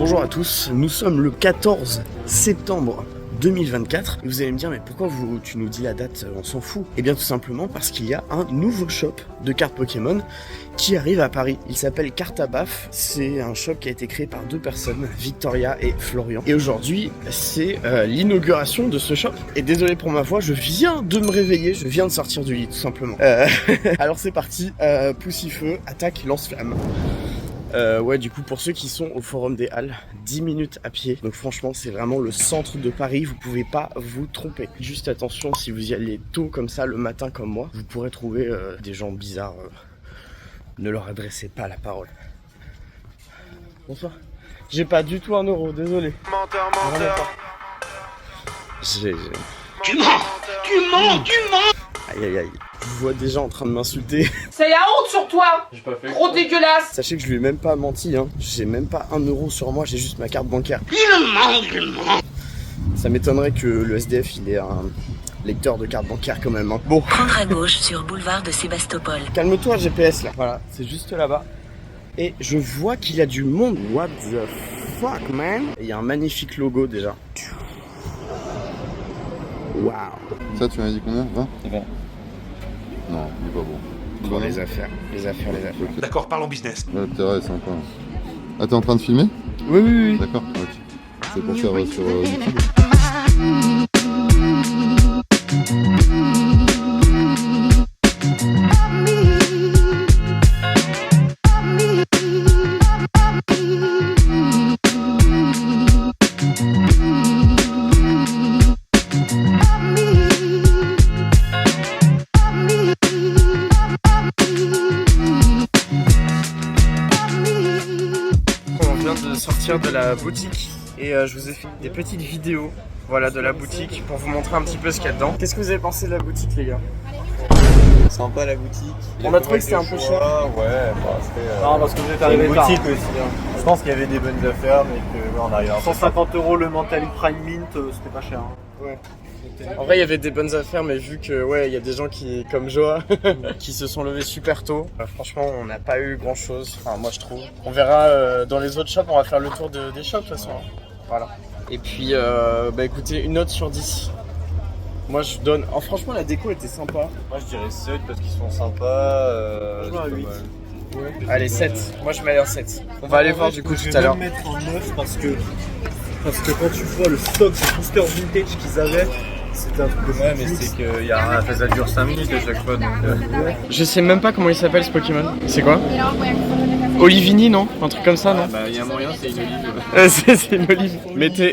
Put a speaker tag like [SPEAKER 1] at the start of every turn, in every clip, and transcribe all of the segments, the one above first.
[SPEAKER 1] Bonjour à tous, nous sommes le 14 septembre 2024 et vous allez me dire mais pourquoi tu nous dis la date, on s'en fout? Eh bien tout simplement parce qu'il y a un nouveau shop de cartes Pokémon qui arrive à Paris. Il s'appelle Cartabaf, c'est un shop qui a été créé par deux personnes, Victoria et Florian. Et aujourd'hui c'est l'inauguration de ce shop. Et désolé pour ma voix, je viens de me réveiller, je viens de sortir du lit tout simplement. Alors c'est parti, Poussifeu, attaque, lance-flamme. Ouais, du coup, pour ceux qui sont au Forum des Halles, 10 minutes à pied. Donc franchement, c'est vraiment le centre de Paris, vous pouvez pas vous tromper. Juste attention, si vous y allez tôt comme ça, le matin comme moi, vous pourrez trouver des gens bizarres. Ne leur adressez pas la parole. Bonsoir. J'ai pas du tout un euro, désolé.
[SPEAKER 2] Menteur, menteur.
[SPEAKER 1] Tu mens. Aïe aïe aïe. Je vous vois déjà en train de m'insulter.
[SPEAKER 3] C'est la honte sur toi.
[SPEAKER 4] J'ai pas fait.
[SPEAKER 3] Gros dégueulasse.
[SPEAKER 1] Sachez que je lui ai même pas menti, hein. J'ai même pas un euro sur moi, j'ai juste ma carte bancaire.
[SPEAKER 2] Il ment.
[SPEAKER 1] Ça m'étonnerait que le SDF il ait un lecteur de carte bancaire quand même, hein. Bon.
[SPEAKER 5] Prendre à gauche sur boulevard de Sébastopol.
[SPEAKER 1] Calme-toi GPS là. Voilà, c'est juste là-bas. Et je vois qu'il y a du monde. What the fuck, man? Il y a un magnifique logo déjà. Waouh.
[SPEAKER 6] Ça, tu m'as dit combien? 20?
[SPEAKER 4] 20.
[SPEAKER 6] Non, il est pas bon.
[SPEAKER 1] Pour les affaires.
[SPEAKER 2] D'accord, parlons business.
[SPEAKER 6] L'intérêt est sympa. Ah, t'es en train de filmer?
[SPEAKER 1] Oui.
[SPEAKER 6] D'accord, ok. C'est pour faire sur YouTube.
[SPEAKER 1] Sortir de la boutique et je vous ai fait des petites vidéos, voilà, de la boutique pour vous montrer un petit peu ce qu'il y a dedans. Qu'est-ce que vous avez pensé de la boutique, les gars?
[SPEAKER 4] Sympa la boutique.
[SPEAKER 1] On a trouvé que c'était un peu cher.
[SPEAKER 4] Ouais, bah c'était.
[SPEAKER 7] Non, parce que vous êtes arrivé tard.
[SPEAKER 4] Boutique aussi. Hein. Je pense qu'il y avait des bonnes affaires, mais que ouais, on arrive un peu
[SPEAKER 7] 150 € le Mentally Prime Mint, c'était pas cher. Hein.
[SPEAKER 1] Ouais. En vrai, il y avait des bonnes affaires, mais vu que ouais, il y a des gens qui, comme Joa, qui se sont levés super tôt. Franchement, on n'a pas eu grand chose. Enfin, moi je trouve. On verra dans les autres shops. On va faire le tour des shops de toute façon. Voilà. Et puis, bah écoutez, une note sur 10. Moi je donne. Oh, franchement, la déco était sympa.
[SPEAKER 4] Moi je dirais 7 parce qu'ils sont sympas.
[SPEAKER 7] Franchement,
[SPEAKER 4] c'est pas
[SPEAKER 7] 8.
[SPEAKER 4] mal.
[SPEAKER 1] Ouais. Allez, 7. Moi je mets un 7. On va aller voir du coup tout à l'heure.
[SPEAKER 7] Je vais même mettre en 9 parce que quand tu vois le stock de boosters vintage qu'ils avaient, c'était un truc de fou.
[SPEAKER 4] Ouais, mais c'est que y a, ça dure 5 minutes à chaque fois. Donc,
[SPEAKER 1] Je sais même pas comment il s'appelle ce Pokémon. C'est quoi? Olivini, non? Un truc comme ça, non?
[SPEAKER 4] bah, y a moyen, c'est une olive.
[SPEAKER 1] C'est une olive.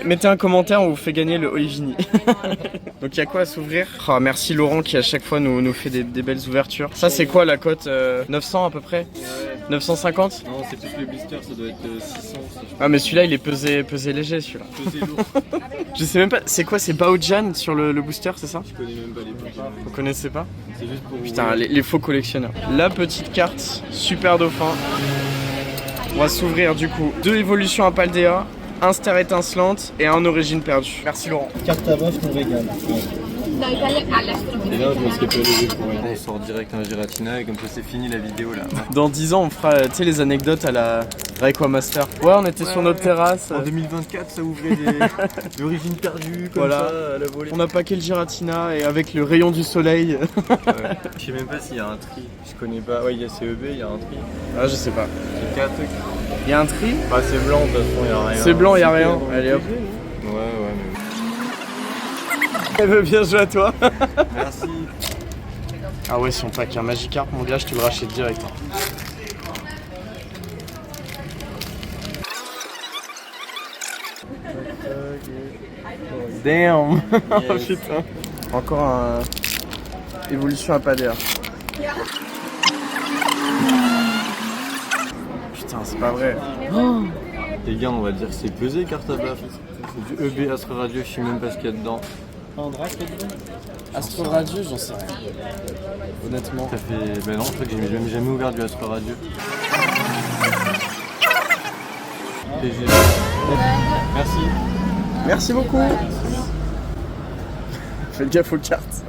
[SPEAKER 1] Mettez un commentaire où vous fait gagner le Olivini. Donc il y a quoi à s'ouvrir? Oh, merci Laurent qui à chaque fois nous fait des belles ouvertures. Ça c'est quoi la cote? 900 à peu près? 950?
[SPEAKER 4] Non, c'est plus le blister, ça doit être 600.
[SPEAKER 1] Ah mais celui-là il est pesé léger celui-là.
[SPEAKER 4] Pesé lourd.
[SPEAKER 1] Je sais même pas, c'est quoi? C'est Baojan sur le booster, c'est ça?
[SPEAKER 4] Je connais même pas les Pokémon.
[SPEAKER 1] Vous connaissez pas?
[SPEAKER 4] C'est juste pour.
[SPEAKER 1] Putain, les faux collectionneurs. La petite carte, super dauphin. On va s'ouvrir du coup 2 évolutions à Paldea, un star étincelante et un origine perdue. Merci Laurent.
[SPEAKER 7] Cartabaf nous régale.
[SPEAKER 4] Et là, je me serais pas levé pour rien. On sort direct un Giratina et comme ça, c'est fini la vidéo là.
[SPEAKER 1] Dans 10 ans, on fera les anecdotes à la Rayquaza Master. Ouais, on était sur notre terrasse.
[SPEAKER 4] En 2024, ça ouvrait des origines perdues comme
[SPEAKER 1] Voilà.
[SPEAKER 4] ça à la volée.
[SPEAKER 1] On a paqué le Giratina et avec le rayon du soleil.
[SPEAKER 4] Je sais même pas s'il y a un tri. Je connais pas. Ouais, il y a CEB, il y a un tri.
[SPEAKER 1] Ah, je sais pas.
[SPEAKER 4] C'est 4 trucs.
[SPEAKER 1] Il y a un tri?
[SPEAKER 4] Bah, c'est blanc, de toute façon, il y a rien.
[SPEAKER 1] C'est blanc, il y a rien. Allez hop.
[SPEAKER 4] Ouais, mais.
[SPEAKER 1] Elle veut bien jouer à toi.
[SPEAKER 4] Merci.
[SPEAKER 1] Ah ouais, si on pack un Magikarp, mon gars, je te le rachète direct. Damn. Oh putain. Encore un évolution à Paldea. Putain, c'est pas vrai.
[SPEAKER 4] Les gars, on va dire que c'est pesé, Cartabaf. C'est du EB Astro Radio, je sais même pas ce qu'il y a dedans.
[SPEAKER 1] Astro Radio, j'en sais rien. Honnêtement.
[SPEAKER 4] Ça fait. Ben non, je crois que j'ai jamais ouvert du Astro Radio. Merci.
[SPEAKER 1] Merci beaucoup. Faites gaffe aux cartes.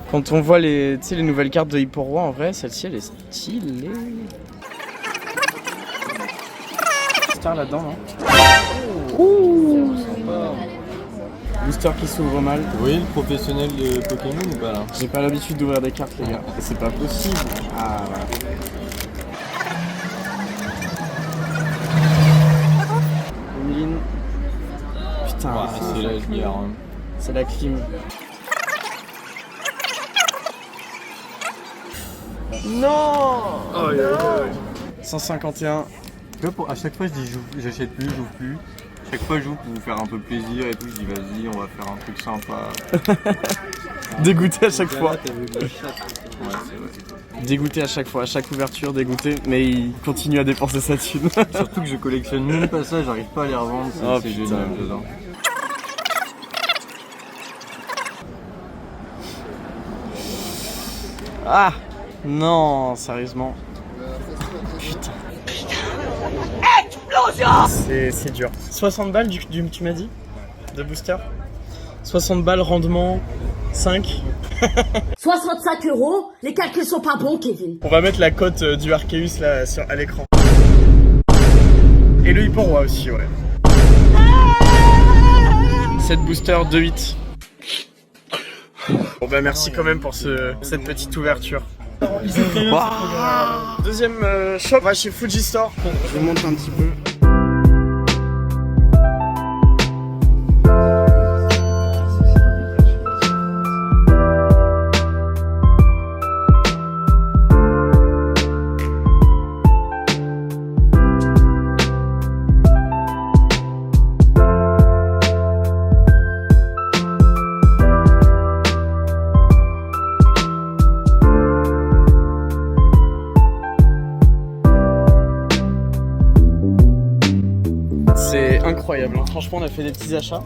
[SPEAKER 1] Quand on voit les nouvelles cartes de Hipporoi, en vrai, celle-ci, elle est stylée. booster là-dedans, non? Ouh, sympa. Booster qui s'ouvre mal.
[SPEAKER 4] Vous voyez le professionnel de Pokémon ou pas là?
[SPEAKER 1] J'ai pas l'habitude d'ouvrir des cartes, les gars. C'est pas possible. Ah, voilà. Emeline. Putain,
[SPEAKER 4] c'est la guerre. Hein.
[SPEAKER 1] C'est la clim. Non! Oh, 151.
[SPEAKER 4] Tu vois, à chaque fois je dis j'achète plus, j'ouvre plus. Chaque fois je joue pour vous faire un peu plaisir et tout, je dis vas-y on va faire un truc sympa.
[SPEAKER 1] Dégoûté à chaque fois.
[SPEAKER 4] T'as vu de la chatte. Ouais c'est vrai.
[SPEAKER 1] Dégoûté à chaque fois, à chaque ouverture, dégoûté, mais il continue à dépenser sa thune.
[SPEAKER 4] Surtout que je collectionne même pas ça, j'arrive pas à les revendre, c'est génial dedans.
[SPEAKER 1] Ah! Non, sérieusement. Putain. Explosion! C'est dur. 60 balles, tu m'as dit? De booster? 60 balles, rendement 5.
[SPEAKER 8] 65 €, les calculs sont pas bons, Kevin.
[SPEAKER 1] On va mettre la cote du Arceus là à l'écran. Et le Hipporoi aussi, ouais. 7 boosters, 2-8. Bon bah merci quand même pour cette petite ouverture. Wow. Deuxième shop, on va chez Fujistore. Je vous montre un petit peu. C'est incroyable, hein. Franchement on a fait des petits achats.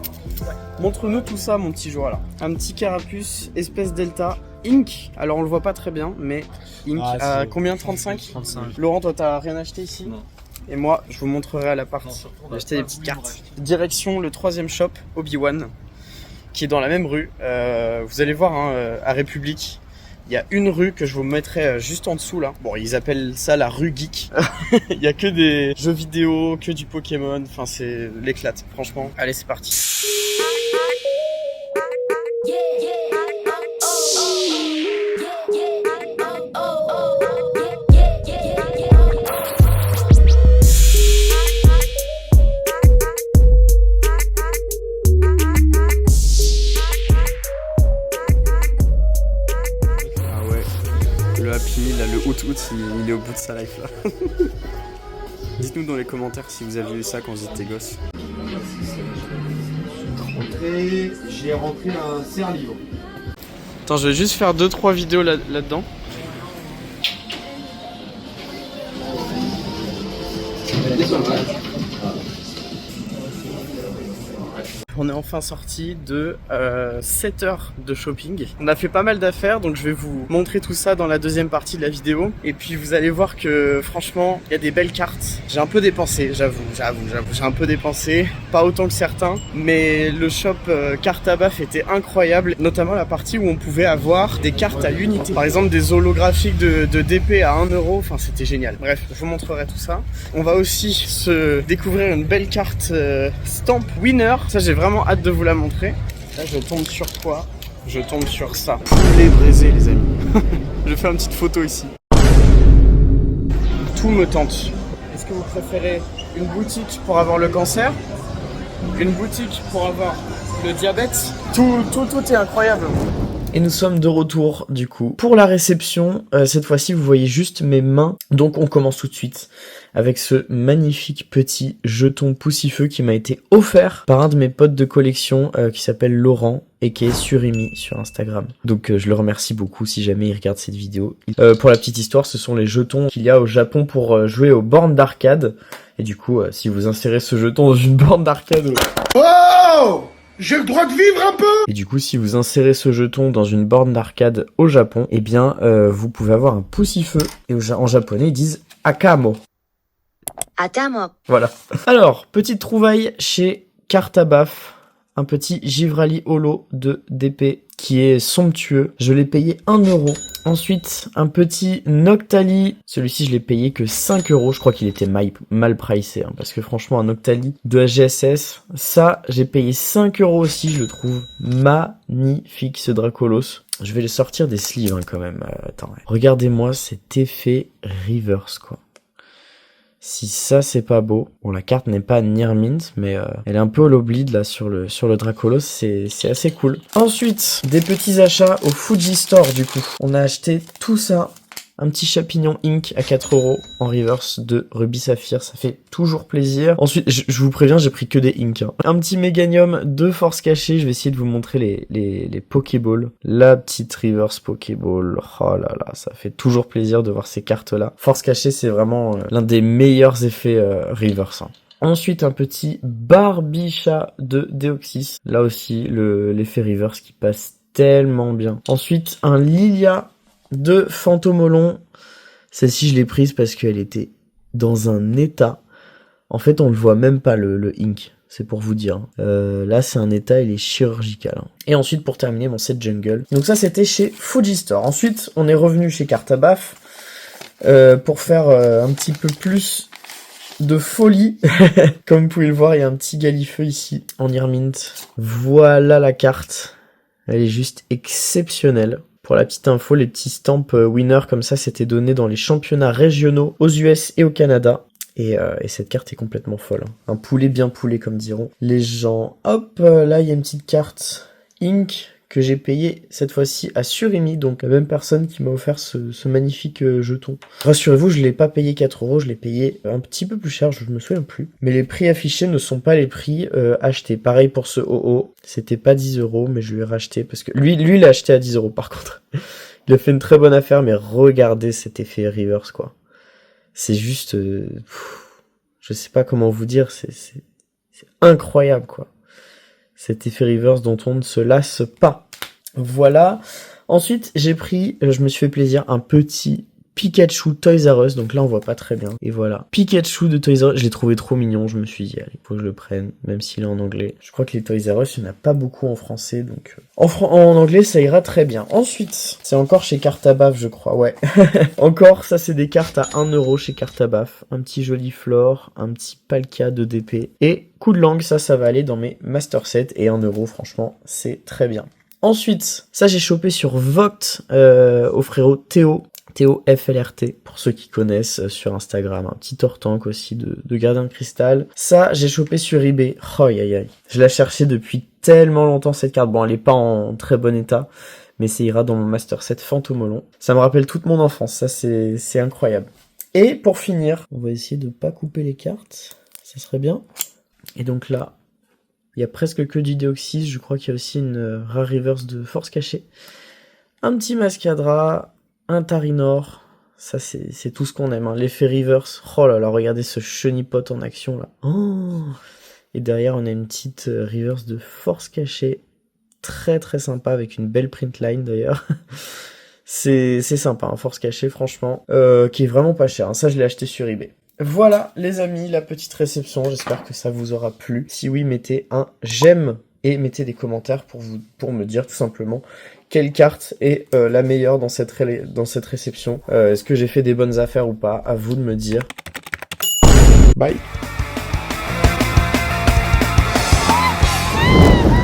[SPEAKER 1] Montre-nous tout ça mon petit joueur là. Un petit carapuce, espèce delta, Ink. Alors on le voit pas très bien mais Ink à combien? 35? 35. Laurent toi t'as rien acheté ici? Non. Et moi je vous montrerai à la partie. J'ai acheté des petites cartes. Direction le 3ème shop, Obi-Wan, qui est dans la même rue. Vous allez voir hein, à République. Il y a une rue que je vous mettrai juste en dessous là. Bon, ils appellent ça la rue geek. Il y a que des jeux vidéo, que du Pokémon. Enfin, c'est l'éclate, franchement. Allez, c'est parti. Le Happy Meal, là, le Out, il est au bout de sa life là. Dites-nous dans les commentaires si vous avez eu ça quand vous étiez gosse.
[SPEAKER 7] J'ai rentré un serre-livre.
[SPEAKER 1] Attends, je vais juste faire 2-3 vidéos là-dedans. On est enfin sorti de 7 heures de shopping. On a fait pas mal d'affaires, donc je vais vous montrer tout ça dans la deuxième partie de la vidéo. Et puis vous allez voir que franchement, il y a des belles cartes. J'ai un peu dépensé, j'avoue, j'ai un peu dépensé. Pas autant que certains, mais le shop carte à baf était incroyable. Notamment la partie où on pouvait avoir des cartes à l'unité. Par exemple des holographiques de DP à 1 €, enfin c'était génial. Bref, je vous montrerai tout ça. On va aussi se découvrir une belle carte Stamp Winner. Ça j'ai vraiment hâte de vous la montrer. Là je tombe sur quoi? Je tombe sur ça. Poulet braisé les amis. Je fais une petite photo ici. Tout me tente. Est-ce que vous préférez une boutique pour avoir le cancer? Une boutique pour avoir le diabète? Tout est incroyable. Et nous sommes de retour du coup pour la réception. Cette fois-ci vous voyez juste mes mains. Donc on commence tout de suite avec ce magnifique petit jeton poussifeux qui m'a été offert par un de mes potes de collection qui s'appelle Laurent et qui est Surimi sur Instagram. Donc je le remercie beaucoup si jamais il regarde cette vidéo. Pour la petite histoire, ce sont les jetons qu'il y a au Japon pour jouer aux bornes d'arcade. Et du coup, si vous insérez ce jeton dans une borne d'arcade...
[SPEAKER 2] Oh! J'ai le droit de vivre un peu!
[SPEAKER 1] Et du coup, si vous insérez ce jeton dans une borne d'arcade au Japon, eh bien, vous pouvez avoir un poussifeu. Et en japonais, ils disent Akamo.
[SPEAKER 5] Atamo.
[SPEAKER 1] Voilà. Alors, petite trouvaille chez Carte à Baf. un petit Givrali Holo de DP qui est somptueux. Je l'ai payé 1 euro. Ensuite, un petit Noctali. Celui-ci, je l'ai payé que 5 euros. Je crois qu'il était mal pricé, hein, parce que franchement, un Noctali de AGSS, ça, j'ai payé 5 euros aussi. Je le trouve magnifique, ce Dracolos. Je vais les sortir des sleeves, hein, quand même. Attends, ouais. Regardez-moi cet effet reverse, quoi. Si ça c'est pas beau, bon la carte n'est pas near mint, mais elle est un peu holo bleed là sur le Dracolos, c'est assez cool. Ensuite, des petits achats au Fuji Store du coup. On a acheté tout ça, un petit Chapignon Ink à 4 euros en reverse de Ruby Saphir, ça fait toujours plaisir. Ensuite, je vous préviens, j'ai pris que des Inks. Hein. Un petit Meganium de Force Cachée, je vais essayer de vous montrer les Pokéballs. La petite reverse Pokéball, oh là là, ça fait toujours plaisir de voir ces cartes-là. Force Cachée, c'est vraiment l'un des meilleurs effets reverse. Hein. Ensuite, un petit Barbicha de Deoxys. Là aussi, l'effet reverse qui passe tellement bien. Ensuite, un Lilia de Fantomolon. Celle-ci, je l'ai prise parce qu'elle était dans un état. En fait, on le voit même pas, le ink. C'est pour vous dire. Là, c'est un état, il est chirurgical. Hein. Et ensuite, pour terminer, mon set Jungle. Donc ça, c'était chez Fuji Store. Ensuite, on est revenu chez Cartabaf pour faire un petit peu plus de folie. Comme vous pouvez le voir, il y a un petit Galifeu ici, en Earmint. Voilà la carte. Elle est juste exceptionnelle. Pour la petite info, les petits stamps winner comme ça, c'était donné dans les championnats régionaux aux US et au Canada. Et cette carte est complètement folle. Hein. Un poulet bien poulet, comme diront les gens. Hop, là, il y a une petite carte Ink que j'ai payée cette fois-ci à Surimi. Donc, la même personne qui m'a offert ce magnifique jeton. Rassurez-vous, je ne l'ai pas payé 4 euros, je l'ai payé un petit peu plus cher, je me souviens plus. Mais les prix affichés ne sont pas les prix achetés. Pareil pour ce OO. C'était pas 10 euros, mais je lui ai racheté parce que lui, il l'a acheté à 10 euros par contre. Il a fait une très bonne affaire, mais regardez cet effet reverse, quoi. C'est juste, je sais pas comment vous dire, c'est incroyable, quoi. Cet effet reverse dont on ne se lasse pas. Voilà. Ensuite, j'ai pris, je me suis fait plaisir, un petit Pikachu Toys R Us, donc là on voit pas très bien, et voilà. Pikachu de Toys R Us, je l'ai trouvé trop mignon, je me suis dit, allez, faut que je le prenne, même s'il est en anglais. Je crois que les Toys R Us, il n'y en a pas beaucoup en français, donc en anglais ça ira très bien. Ensuite, c'est encore chez Cartabaf, je crois, ouais. Encore, ça c'est des cartes à 1 euro chez Cartabaf, un petit joli Flore, un petit Palkia de DP, et coup de langue, ça va aller dans mes Master Set, et 1 euro, franchement, c'est très bien. Ensuite, ça j'ai chopé sur Vogt au frérot Théo FLRT, pour ceux qui connaissent sur Instagram, un petit Tortank aussi de Gardien de Cristal. Ça, j'ai chopé sur eBay. Oh, aïe aïe aïe. Je la cherchais depuis tellement longtemps cette carte. Bon, elle est pas en très bon état, mais ça ira dans mon Master Set Fantomolon. Ça me rappelle toute mon enfance, ça c'est incroyable. Et pour finir, on va essayer de pas couper les cartes, ça serait bien. Et donc là, il y a presque que du Deoxys, je crois qu'il y a aussi une rare reverse de Force Cachée. Un petit Mascadra, un Tarinor, ça c'est tout ce qu'on aime, hein. L'effet reverse, oh là là, regardez ce chenipote en action là. Oh, et derrière on a une petite reverse de Force Cachée, très très sympa, avec une belle print line d'ailleurs. C'est sympa, hein, Force Cachée franchement, qui est vraiment pas cher, hein. Ça je l'ai acheté sur eBay. Voilà les amis, la petite réception, j'espère que ça vous aura plu. Si oui, mettez un j'aime et mettez des commentaires pour me dire tout simplement quelle carte est la meilleure dans cette réception. Est-ce que j'ai fait des bonnes affaires ou pas? À vous de me dire. Bye.